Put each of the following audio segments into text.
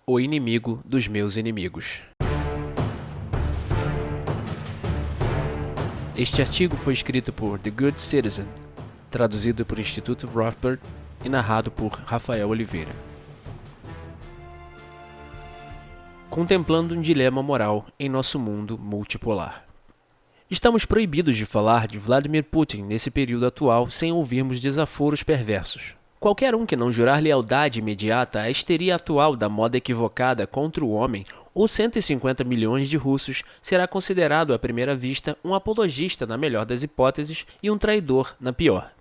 o inimigo dos meus inimigos. Este artigo foi escrito por The Good Citizen, traduzido por Instituto Rothbard e narrado por Rafael Oliveira. Contemplando um dilema moral em nosso mundo multipolar. Estamos proibidos de falar de Vladimir Putin nesse período atual sem ouvirmos desaforos perversos. Qualquer um que não jurar lealdade imediata à histeria atual da moda equivocada contra o homem ou 150 milhões de russos será considerado à primeira vista um apologista na melhor das hipóteses e um traidor na pior.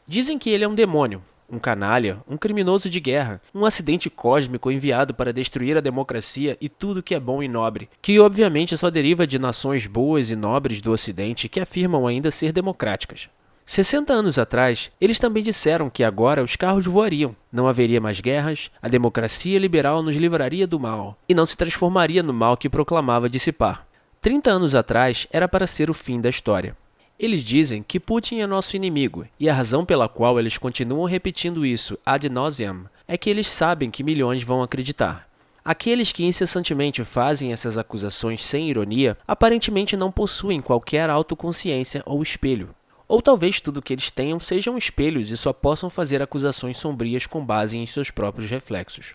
Dizem que ele é um demônio, um canalha, um criminoso de guerra, um acidente cósmico enviado para destruir a democracia e tudo que é bom e nobre, que obviamente só deriva de nações boas e nobres do Ocidente que afirmam ainda ser democráticas. 60 anos atrás, eles também disseram que agora os carros voariam, não haveria mais guerras, a democracia liberal nos livraria do mal, e não se transformaria no mal que proclamava dissipar. 30 anos atrás era para ser o fim da história. Eles dizem que Putin é nosso inimigo, e a razão pela qual eles continuam repetindo isso ad nauseam é que eles sabem que milhões vão acreditar. Aqueles que incessantemente fazem essas acusações sem ironia, aparentemente não possuem qualquer autoconsciência ou espelho. Ou talvez tudo que eles tenham sejam espelhos e só possam fazer acusações sombrias com base em seus próprios reflexos.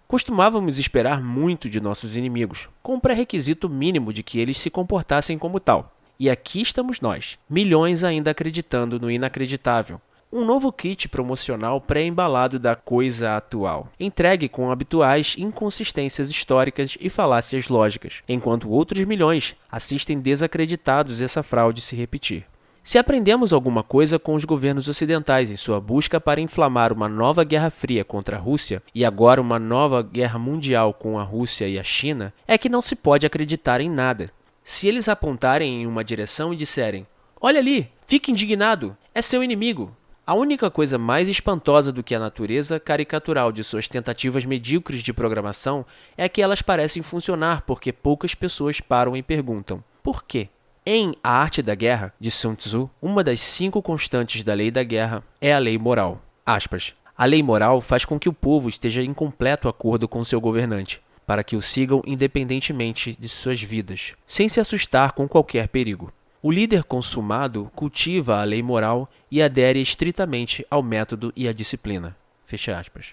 Costumávamos esperar muito de nossos inimigos, com o pré-requisito mínimo de que eles se comportassem como tal. E aqui estamos nós, milhões ainda acreditando no inacreditável. Um novo kit promocional pré-embalado da coisa atual, entregue com habituais inconsistências históricas e falácias lógicas, enquanto outros milhões assistem desacreditados essa fraude se repetir. Se aprendemos alguma coisa com os governos ocidentais em sua busca para inflamar uma nova Guerra Fria contra a Rússia e agora uma nova guerra mundial com a Rússia e a China, é que não se pode acreditar em nada. Se eles apontarem em uma direção e disserem, olha ali, fique indignado, é seu inimigo. A única coisa mais espantosa do que a natureza caricatural de suas tentativas medíocres de programação é que elas parecem funcionar porque poucas pessoas param e perguntam, por quê? Em A Arte da Guerra, de Sun Tzu, uma das 5 constantes da lei da guerra é a lei moral. Aspas. A lei moral faz com que o povo esteja em completo acordo com seu governante, para que o sigam independentemente de suas vidas, sem se assustar com qualquer perigo. O líder consumado cultiva a lei moral e adere estritamente ao método e à disciplina. Fecha aspas.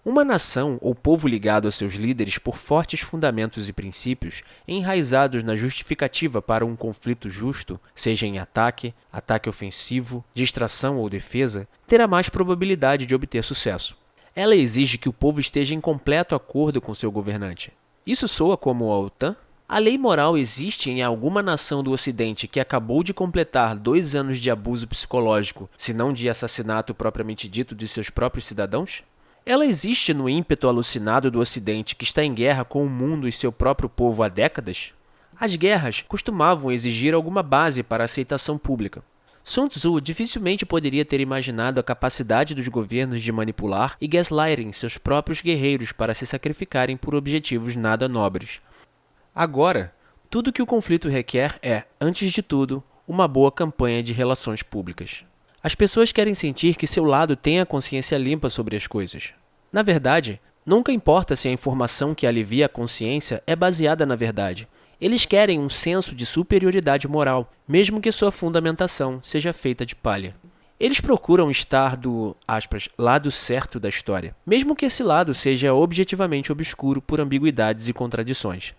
Uma nação ou povo ligado a seus líderes por fortes fundamentos e princípios, enraizados na justificativa para um conflito justo, seja em ataque, ataque ofensivo, distração ou defesa, terá mais probabilidade de obter sucesso. Ela exige que o povo esteja em completo acordo com seu governante. Isso soa como a OTAN? A lei moral existe em alguma nação do Ocidente que acabou de completar 2 anos de abuso psicológico, se não de assassinato propriamente dito de seus próprios cidadãos? Ela existe no ímpeto alucinado do Ocidente que está em guerra com o mundo e seu próprio povo há décadas? As guerras costumavam exigir alguma base para a aceitação pública. Sun Tzu dificilmente poderia ter imaginado a capacidade dos governos de manipular e gaslighting seus próprios guerreiros para se sacrificarem por objetivos nada nobres. Agora, tudo que o conflito requer é, antes de tudo, uma boa campanha de relações públicas. As pessoas querem sentir que seu lado tem a consciência limpa sobre as coisas. Na verdade, nunca importa se a informação que alivia a consciência é baseada na verdade. Eles querem um senso de superioridade moral, mesmo que sua fundamentação seja feita de palha. Eles procuram estar do, aspas, lado certo da história, mesmo que esse lado seja objetivamente obscuro por ambiguidades e contradições.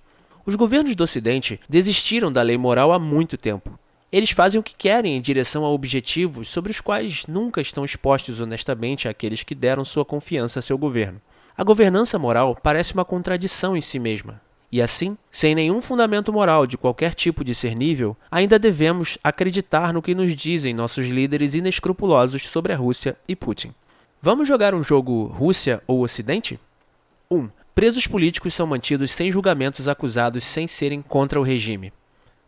Os governos do Ocidente desistiram da lei moral há muito tempo. Eles fazem o que querem em direção a objetivos sobre os quais nunca estão expostos honestamente àqueles que deram sua confiança a seu governo. A governança moral parece uma contradição em si mesma. E assim, sem nenhum fundamento moral de qualquer tipo discernível, ainda devemos acreditar no que nos dizem nossos líderes inescrupulosos sobre a Rússia e Putin. Vamos jogar um jogo Rússia ou Ocidente? 1. Presos políticos são mantidos sem julgamentos acusados sem serem contra o regime.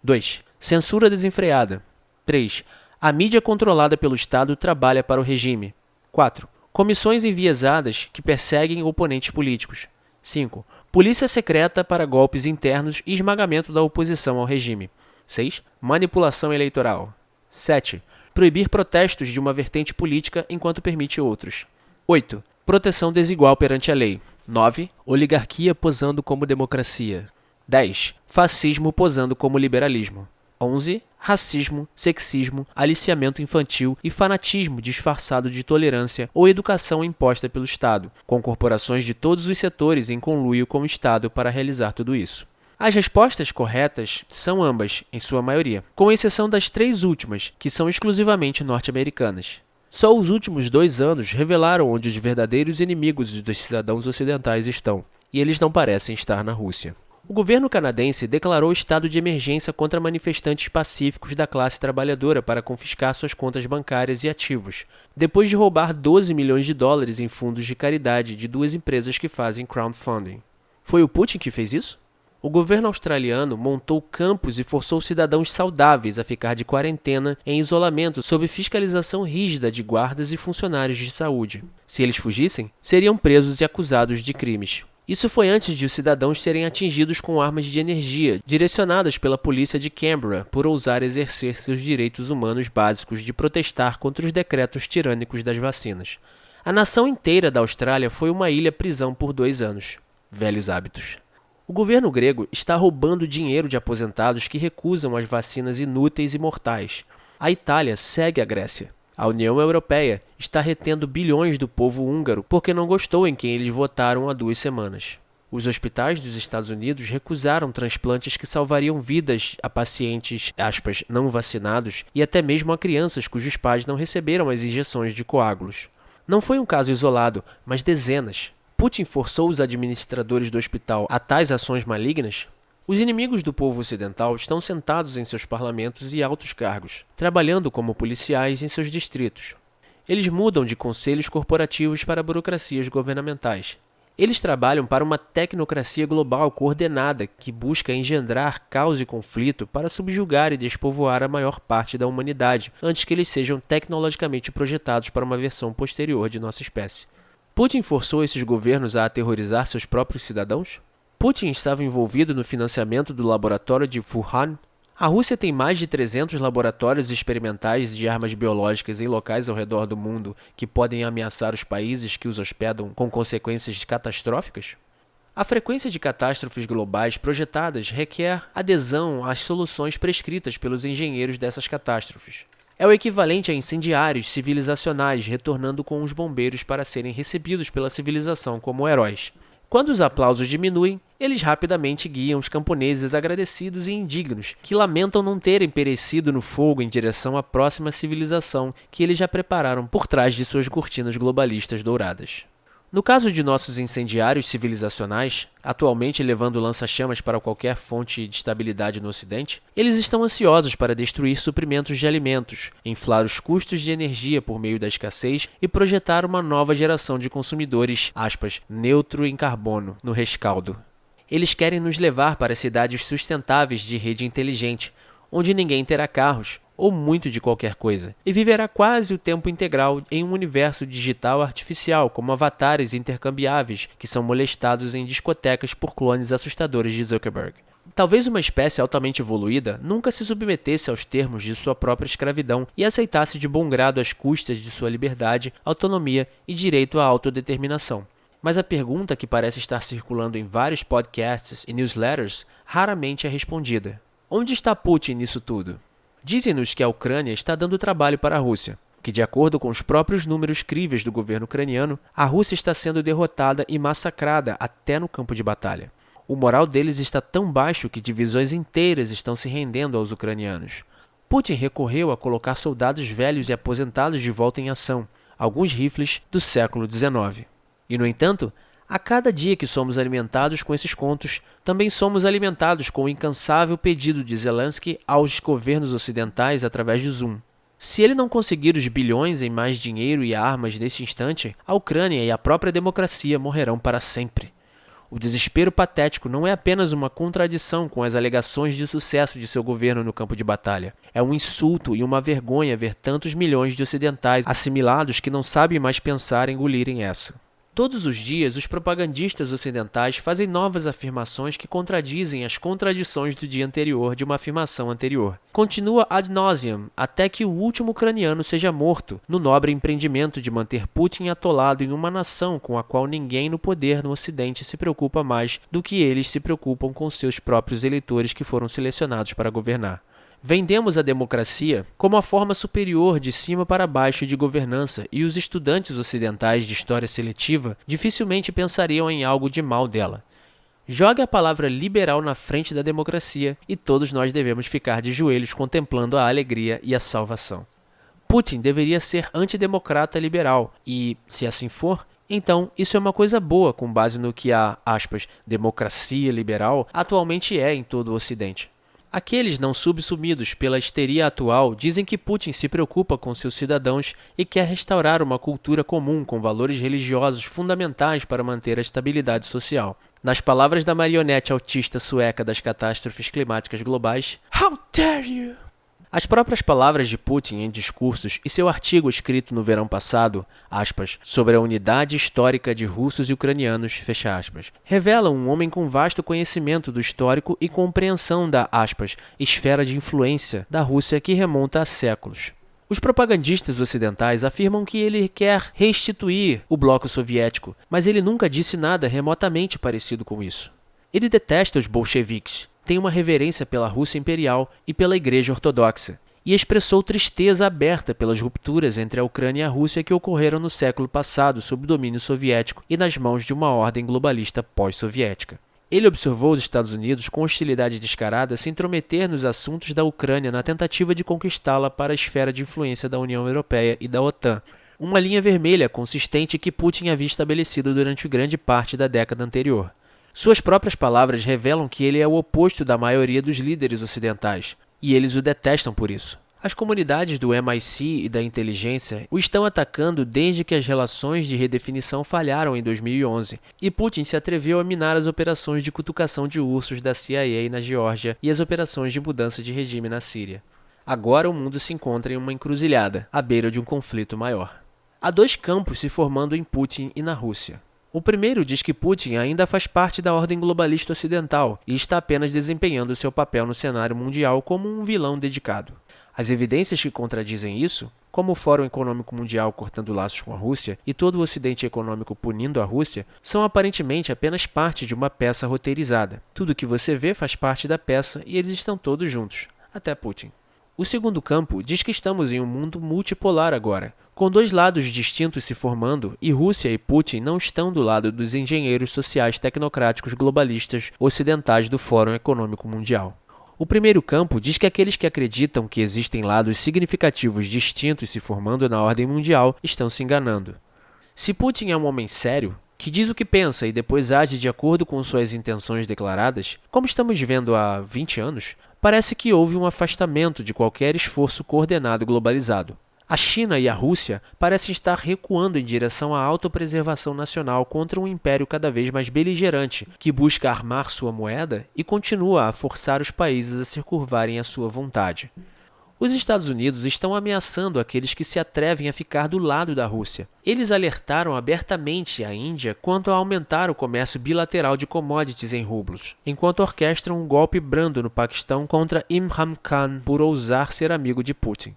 2. Censura desenfreada. 3. A mídia controlada pelo Estado trabalha para o regime. 4. Comissões enviesadas que perseguem oponentes políticos. 5. Polícia secreta para golpes internos e esmagamento da oposição ao regime. 6. Manipulação eleitoral. 7. Proibir protestos de uma vertente política enquanto permite outros. 8. Proteção desigual perante a lei. 9. Oligarquia posando como democracia. 10. Fascismo posando como liberalismo. 11. Racismo, sexismo, aliciamento infantil e fanatismo disfarçado de tolerância ou educação imposta pelo Estado, com corporações de todos os setores em conluio com o Estado para realizar tudo isso. As respostas corretas são ambas, em sua maioria, com exceção das 3 últimas, que são exclusivamente norte-americanas. Só os últimos 2 anos revelaram onde os verdadeiros inimigos dos cidadãos ocidentais estão, e eles não parecem estar na Rússia. O governo canadense declarou estado de emergência contra manifestantes pacíficos da classe trabalhadora para confiscar suas contas bancárias e ativos, depois de roubar 12 milhões de dólares em fundos de caridade de 2 empresas que fazem crowdfunding. Foi o Putin que fez isso? O governo australiano montou campos e forçou cidadãos saudáveis a ficar de quarentena em isolamento sob fiscalização rígida de guardas e funcionários de saúde. Se eles fugissem, seriam presos e acusados de crimes. Isso foi antes de os cidadãos serem atingidos com armas de energia, direcionadas pela polícia de Canberra por ousar exercer seus direitos humanos básicos de protestar contra os decretos tirânicos das vacinas. A nação inteira da Austrália foi uma ilha-prisão por 2 anos. Velhos hábitos. O governo grego está roubando dinheiro de aposentados que recusam as vacinas inúteis e mortais. A Itália segue a Grécia. A União Europeia está retendo bilhões do povo húngaro porque não gostou em quem eles votaram há 2 semanas. Os hospitais dos Estados Unidos recusaram transplantes que salvariam vidas a pacientes, aspas, não vacinados e até mesmo a crianças cujos pais não receberam as injeções de coágulos. Não foi um caso isolado, mas dezenas. Putin forçou os administradores do hospital a tais ações malignas? Os inimigos do povo ocidental estão sentados em seus parlamentos e altos cargos, trabalhando como policiais em seus distritos. Eles mudam de conselhos corporativos para burocracias governamentais. Eles trabalham para uma tecnocracia global coordenada que busca engendrar caos e conflito para subjugar e despovoar a maior parte da humanidade antes que eles sejam tecnologicamente projetados para uma versão posterior de nossa espécie. Putin forçou esses governos a aterrorizar seus próprios cidadãos? Putin estava envolvido no financiamento do laboratório de Wuhan? A Rússia tem mais de 300 laboratórios experimentais de armas biológicas em locais ao redor do mundo que podem ameaçar os países que os hospedam com consequências catastróficas? A frequência de catástrofes globais projetadas requer adesão às soluções prescritas pelos engenheiros dessas catástrofes. É o equivalente a incendiários civilizacionais retornando com os bombeiros para serem recebidos pela civilização como heróis. Quando os aplausos diminuem, eles rapidamente guiam os camponeses agradecidos e indignos, que lamentam não terem perecido no fogo em direção à próxima civilização que eles já prepararam por trás de suas cortinas globalistas douradas. No caso de nossos incendiários civilizacionais, atualmente levando lança-chamas para qualquer fonte de estabilidade no Ocidente, eles estão ansiosos para destruir suprimentos de alimentos, inflar os custos de energia por meio da escassez e projetar uma nova geração de consumidores, aspas, neutro em carbono, no rescaldo. Eles querem nos levar para cidades sustentáveis de rede inteligente, onde ninguém terá carros, ou muito de qualquer coisa, e viverá quase o tempo integral em um universo digital artificial, como avatares intercambiáveis que são molestados em discotecas por clones assustadores de Zuckerberg. Talvez uma espécie altamente evoluída nunca se submetesse aos termos de sua própria escravidão e aceitasse de bom grado as custas de sua liberdade, autonomia e direito à autodeterminação. Mas a pergunta que parece estar circulando em vários podcasts e newsletters raramente é respondida. Onde está Putin nisso tudo? Dizem-nos que a Ucrânia está dando trabalho para a Rússia, que de acordo com os próprios números críveis do governo ucraniano, a Rússia está sendo derrotada e massacrada até no campo de batalha. O moral deles está tão baixo que divisões inteiras estão se rendendo aos ucranianos. Putin recorreu a colocar soldados velhos e aposentados de volta em ação, alguns rifles do século XIX. E, no entanto, a cada dia que somos alimentados com esses contos, também somos alimentados com o incansável pedido de Zelensky aos governos ocidentais através de Zoom. Se ele não conseguir os bilhões em mais dinheiro e armas neste instante, a Ucrânia e a própria democracia morrerão para sempre. O desespero patético não é apenas uma contradição com as alegações de sucesso de seu governo no campo de batalha. É um insulto e uma vergonha ver tantos milhões de ocidentais assimilados que não sabem mais pensar em engolirem essa. Todos os dias, os propagandistas ocidentais fazem novas afirmações que contradizem as contradições do dia anterior de uma afirmação anterior. Continua ad nauseam até que o último ucraniano seja morto, no nobre empreendimento de manter Putin atolado em uma nação com a qual ninguém no poder no Ocidente se preocupa mais do que eles se preocupam com seus próprios eleitores que foram selecionados para governar. Vendemos a democracia como a forma superior de cima para baixo de governança e os estudantes ocidentais de história seletiva dificilmente pensariam em algo de mal dela. Jogue a palavra liberal na frente da democracia e todos nós devemos ficar de joelhos contemplando a alegria e a salvação. Putin deveria ser antidemocrata liberal e, se assim for, então isso é uma coisa boa com base no que a, aspas, democracia liberal atualmente é em todo o Ocidente. Aqueles não subsumidos pela histeria atual dizem que Putin se preocupa com seus cidadãos e quer restaurar uma cultura comum com valores religiosos fundamentais para manter a estabilidade social. Nas palavras da marionete autista sueca das catástrofes climáticas globais, How dare you! As próprias palavras de Putin em discursos e seu artigo escrito no verão passado, aspas, sobre a unidade histórica de russos e ucranianos, fecha aspas, revelam um homem com vasto conhecimento do histórico e compreensão da, aspas, esfera de influência da Rússia que remonta a séculos. Os propagandistas ocidentais afirmam que ele quer restituir o bloco soviético, mas ele nunca disse nada remotamente parecido com isso. Ele detesta os bolcheviques, tem uma reverência pela Rússia imperial e pela Igreja Ortodoxa, e expressou tristeza aberta pelas rupturas entre a Ucrânia e a Rússia que ocorreram no século passado sob domínio soviético e nas mãos de uma ordem globalista pós-soviética. Ele observou os Estados Unidos com hostilidade descarada se intrometer nos assuntos da Ucrânia na tentativa de conquistá-la para a esfera de influência da União Europeia e da OTAN, uma linha vermelha consistente que Putin havia estabelecido durante grande parte da década anterior. Suas próprias palavras revelam que ele é o oposto da maioria dos líderes ocidentais, e eles o detestam por isso. As comunidades do MI6 e da inteligência o estão atacando desde que as relações de redefinição falharam em 2011, e Putin se atreveu a minar as operações de cutucação de ursos da CIA na Geórgia e as operações de mudança de regime na Síria. Agora o mundo se encontra em uma encruzilhada, à beira de um conflito maior. Há dois campos se formando em Putin e na Rússia. O primeiro diz que Putin ainda faz parte da ordem globalista ocidental e está apenas desempenhando seu papel no cenário mundial como um vilão dedicado. As evidências que contradizem isso, como o Fórum Econômico Mundial cortando laços com a Rússia e todo o Ocidente econômico punindo a Rússia, são aparentemente apenas parte de uma peça roteirizada. Tudo que você vê faz parte da peça e eles estão todos juntos, até Putin. O segundo campo diz que estamos em um mundo multipolar agora, com dois lados distintos se formando, e Rússia e Putin não estão do lado dos engenheiros sociais tecnocráticos globalistas ocidentais do Fórum Econômico Mundial. O primeiro campo diz que aqueles que acreditam que existem lados significativos distintos se formando na ordem mundial estão se enganando. Se Putin é um homem sério, que diz o que pensa e depois age de acordo com suas intenções declaradas, como estamos vendo há 20 anos, parece que houve um afastamento de qualquer esforço coordenado globalizado. A China e a Rússia parecem estar recuando em direção à autopreservação nacional contra um império cada vez mais beligerante, que busca armar sua moeda e continua a forçar os países a se curvarem à sua vontade. Os Estados Unidos estão ameaçando aqueles que se atrevem a ficar do lado da Rússia. Eles alertaram abertamente a Índia quanto a aumentar o comércio bilateral de commodities em rublos, enquanto orquestram um golpe brando no Paquistão contra Imran Khan por ousar ser amigo de Putin.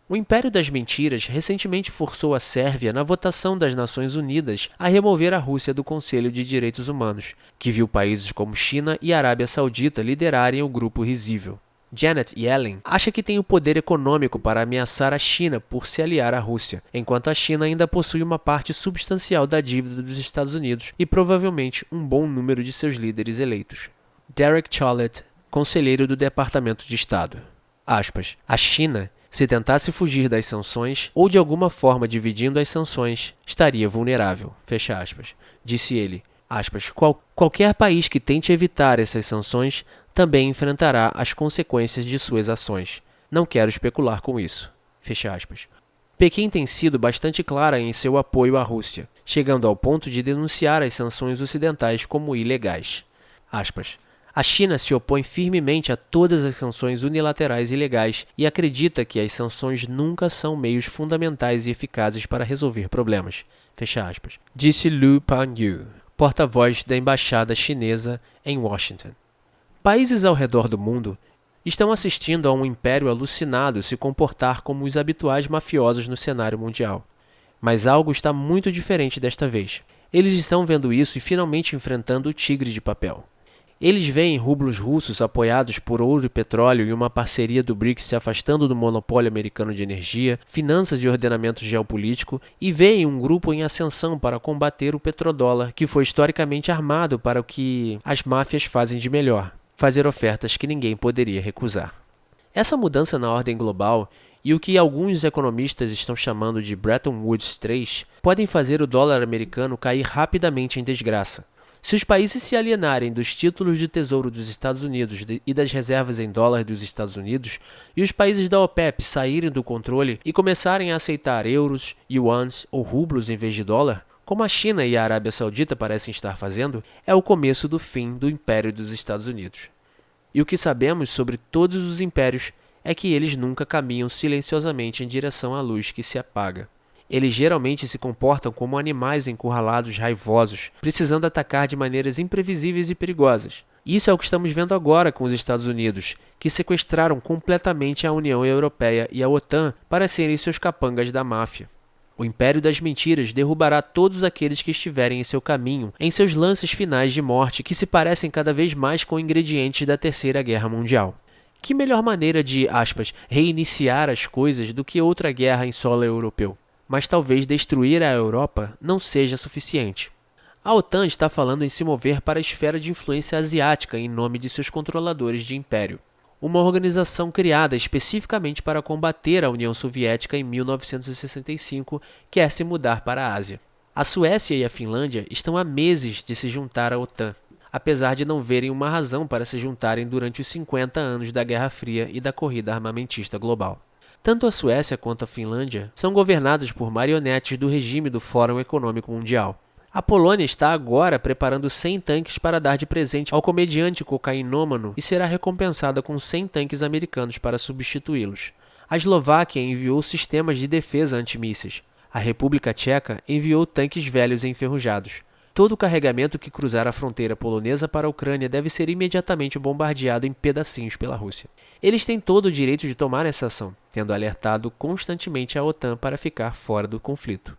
O Império das Mentiras recentemente forçou a Sérvia na votação das Nações Unidas a remover a Rússia do Conselho de Direitos Humanos, que viu países como China e Arábia Saudita liderarem o grupo risível. Janet Yellen acha que tem o poder econômico para ameaçar a China por se aliar à Rússia, enquanto a China ainda possui uma parte substancial da dívida dos Estados Unidos e provavelmente um bom número de seus líderes eleitos. Derek Chollet, conselheiro do Departamento de Estado. Aspas, a China, se tentasse fugir das sanções ou de alguma forma dividindo as sanções, estaria vulnerável, fecha aspas. Disse ele, aspas, qualquer país que tente evitar essas sanções também enfrentará as consequências de suas ações. Não quero especular com isso. Fecha aspas. Pequim tem sido bastante clara em seu apoio à Rússia, chegando ao ponto de denunciar as sanções ocidentais como ilegais. Aspas. A China se opõe firmemente a todas as sanções unilaterais e ilegais e acredita que as sanções nunca são meios fundamentais e eficazes para resolver problemas. Fecha aspas. Disse Liu Panyu, porta-voz da embaixada chinesa em Washington. Países ao redor do mundo estão assistindo a um império alucinado se comportar como os habituais mafiosos no cenário mundial. Mas algo está muito diferente desta vez. Eles estão vendo isso e finalmente enfrentando o tigre de papel. Eles veem rublos russos apoiados por ouro e petróleo e uma parceria do BRICS se afastando do monopólio americano de energia, finanças e ordenamento geopolítico, e veem um grupo em ascensão para combater o petrodólar, que foi historicamente armado para o que as máfias fazem de melhor: fazer ofertas que ninguém poderia recusar. Essa mudança na ordem global e o que alguns economistas estão chamando de Bretton Woods III podem fazer o dólar americano cair rapidamente em desgraça. Se os países se alienarem dos títulos de tesouro dos Estados Unidos e das reservas em dólar dos Estados Unidos, e os países da OPEP saírem do controle e começarem a aceitar euros, yuans ou rublos em vez de dólar, como a China e a Arábia Saudita parecem estar fazendo, é o começo do fim do Império dos Estados Unidos. E o que sabemos sobre todos os impérios é que eles nunca caminham silenciosamente em direção à luz que se apaga. Eles geralmente se comportam como animais encurralados raivosos, precisando atacar de maneiras imprevisíveis e perigosas. Isso é o que estamos vendo agora com os Estados Unidos, que sequestraram completamente a União Europeia e a OTAN para serem seus capangas da máfia. O Império das Mentiras derrubará todos aqueles que estiverem em seu caminho, em seus lances finais de morte que se parecem cada vez mais com ingredientes da Terceira Guerra Mundial. Que melhor maneira de, aspas, reiniciar as coisas do que outra guerra em solo europeu? Mas talvez destruir a Europa não seja suficiente. A OTAN está falando em se mover para a esfera de influência asiática em nome de seus controladores de império. Uma organização criada especificamente para combater a União Soviética em 1965 quer se mudar para a Ásia. A Suécia e a Finlândia estão há meses de se juntar à OTAN, apesar de não verem uma razão para se juntarem durante os 50 anos da Guerra Fria e da corrida armamentista global. Tanto a Suécia quanto a Finlândia são governadas por marionetes do regime do Fórum Econômico Mundial. A Polônia está agora preparando 100 tanques para dar de presente ao comediante cocainômano e será recompensada com 100 tanques americanos para substituí-los. A Eslováquia enviou sistemas de defesa antimísseis. A República Tcheca enviou tanques velhos e enferrujados. Todo o carregamento que cruzar a fronteira polonesa para a Ucrânia deve ser imediatamente bombardeado em pedacinhos pela Rússia. Eles têm todo o direito de tomar essa ação, tendo alertado constantemente a OTAN para ficar fora do conflito.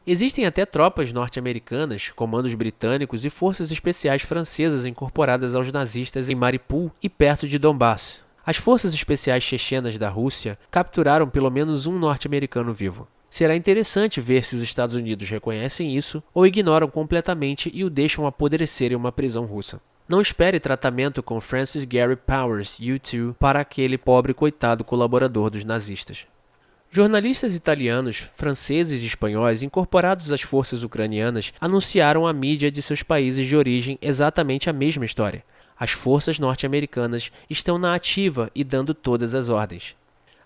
Existem até tropas norte-americanas, comandos britânicos e forças especiais francesas incorporadas aos nazistas em Mariupol e perto de Donbass. As forças especiais chechenas da Rússia capturaram pelo menos um norte-americano vivo. Será interessante ver se os Estados Unidos reconhecem isso ou ignoram completamente e o deixam apodrecer em uma prisão russa. Não espere tratamento com Francis Gary Powers, U2, para aquele pobre coitado colaborador dos nazistas. Jornalistas italianos, franceses e espanhóis incorporados às forças ucranianas anunciaram à mídia de seus países de origem exatamente a mesma história. As forças norte-americanas estão na ativa e dando todas as ordens.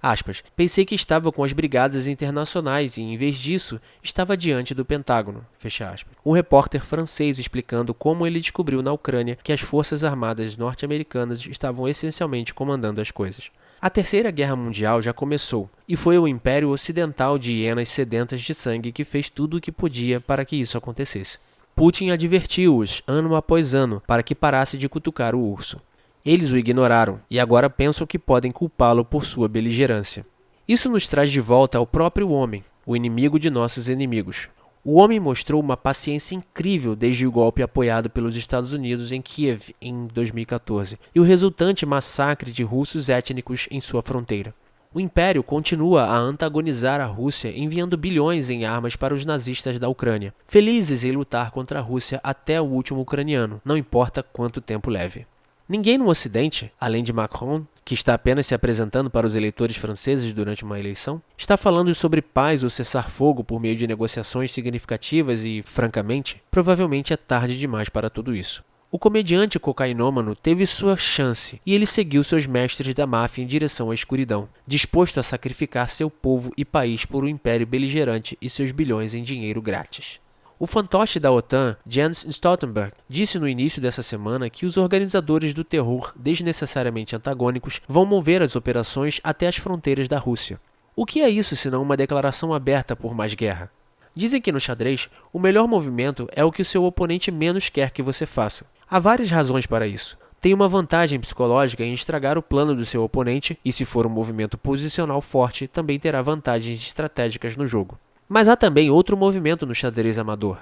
Aspas, pensei que estava com as brigadas internacionais e, em vez disso, estava diante do Pentágono. Fecha aspas. Um repórter francês explicando como ele descobriu na Ucrânia que as forças armadas norte-americanas estavam essencialmente comandando as coisas. A Terceira Guerra Mundial já começou, e foi o Império Ocidental de hienas sedentas de sangue que fez tudo o que podia para que isso acontecesse. Putin advertiu-os, ano após ano, para que parasse de cutucar o urso. Eles o ignoraram e agora pensam que podem culpá-lo por sua beligerância. Isso nos traz de volta ao próprio homem, o inimigo de nossos inimigos. O homem mostrou uma paciência incrível desde o golpe apoiado pelos Estados Unidos em Kiev em 2014 e o resultante massacre de russos étnicos em sua fronteira. O Império continua a antagonizar a Rússia enviando bilhões em armas para os nazistas da Ucrânia, felizes em lutar contra a Rússia até o último ucraniano, não importa quanto tempo leve. Ninguém no Ocidente, além de Macron, que está apenas se apresentando para os eleitores franceses durante uma eleição, está falando sobre paz ou cessar-fogo por meio de negociações significativas e, francamente, provavelmente é tarde demais para tudo isso. O comediante cocainômano teve sua chance e ele seguiu seus mestres da máfia em direção à escuridão, disposto a sacrificar seu povo e país por um império beligerante e seus bilhões em dinheiro grátis. O fantoche da OTAN, Jens Stoltenberg, disse no início dessa semana que os organizadores do terror desnecessariamente antagônicos vão mover as operações até as fronteiras da Rússia. O que é isso senão uma declaração aberta por mais guerra? Dizem que no xadrez, o melhor movimento é o que o seu oponente menos quer que você faça. Há várias razões para isso. Tem uma vantagem psicológica em estragar o plano do seu oponente e, se for um movimento posicional forte, também terá vantagens estratégicas no jogo. Mas há também outro movimento no xadrez amador,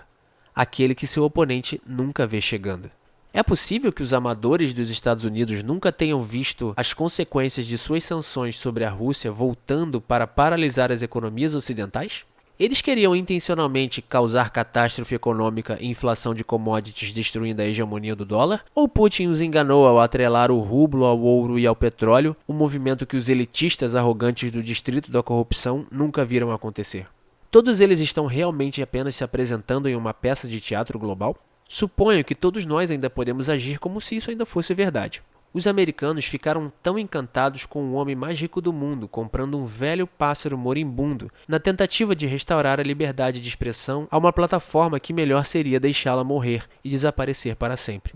aquele que seu oponente nunca vê chegando. É possível que os amadores dos Estados Unidos nunca tenham visto as consequências de suas sanções sobre a Rússia voltando para paralisar as economias ocidentais? Eles queriam intencionalmente causar catástrofe econômica e inflação de commodities, destruindo a hegemonia do dólar? Ou Putin os enganou ao atrelar o rublo ao ouro e ao petróleo, um movimento que os elitistas arrogantes do distrito da corrupção nunca viram acontecer? Todos eles estão realmente apenas se apresentando em uma peça de teatro global? Suponho que todos nós ainda podemos agir como se isso ainda fosse verdade. Os americanos ficaram tão encantados com o homem mais rico do mundo comprando um velho pássaro moribundo na tentativa de restaurar a liberdade de expressão a uma plataforma que melhor seria deixá-la morrer e desaparecer para sempre.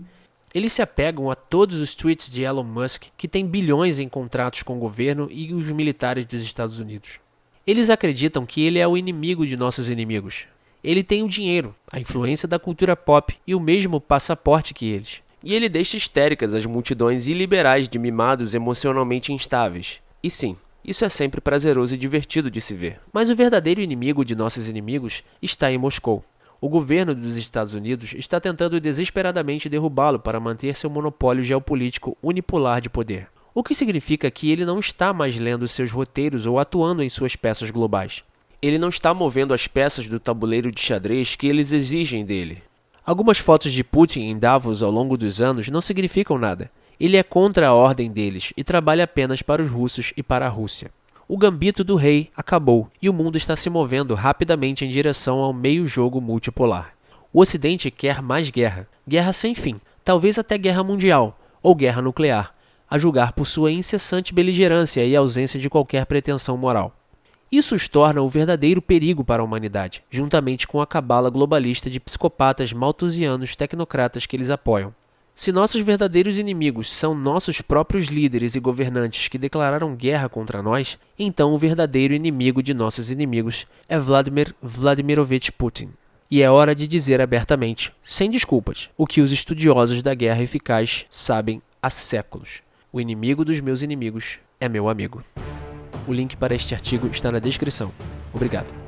Eles se apegam a todos os tweets de Elon Musk, que tem bilhões em contratos com o governo e os militares dos Estados Unidos. Eles acreditam que ele é o inimigo de nossos inimigos. Ele tem o dinheiro, a influência da cultura pop e o mesmo passaporte que eles. E ele deixa histéricas as multidões iliberais de mimados emocionalmente instáveis. E sim, isso é sempre prazeroso e divertido de se ver. Mas o verdadeiro inimigo de nossos inimigos está em Moscou. O governo dos Estados Unidos está tentando desesperadamente derrubá-lo para manter seu monopólio geopolítico unipolar de poder. O que significa que ele não está mais lendo seus roteiros ou atuando em suas peças globais. Ele não está movendo as peças do tabuleiro de xadrez que eles exigem dele. Algumas fotos de Putin em Davos ao longo dos anos não significam nada. Ele é contra a ordem deles e trabalha apenas para os russos e para a Rússia. O gambito do rei acabou e o mundo está se movendo rapidamente em direção ao meio-jogo multipolar. O Ocidente quer mais guerra. Guerra sem fim, talvez até guerra mundial ou guerra nuclear, a julgar por sua incessante beligerância e ausência de qualquer pretensão moral. Isso os torna o verdadeiro perigo para a humanidade, juntamente com a cabala globalista de psicopatas malthusianos tecnocratas que eles apoiam. Se nossos verdadeiros inimigos são nossos próprios líderes e governantes que declararam guerra contra nós, então o verdadeiro inimigo de nossos inimigos é Vladimir Vladimirovich Putin. E é hora de dizer abertamente, sem desculpas, o que os estudiosos da guerra eficaz sabem há séculos. O inimigo dos meus inimigos é meu amigo. O link para este artigo está na descrição. Obrigado.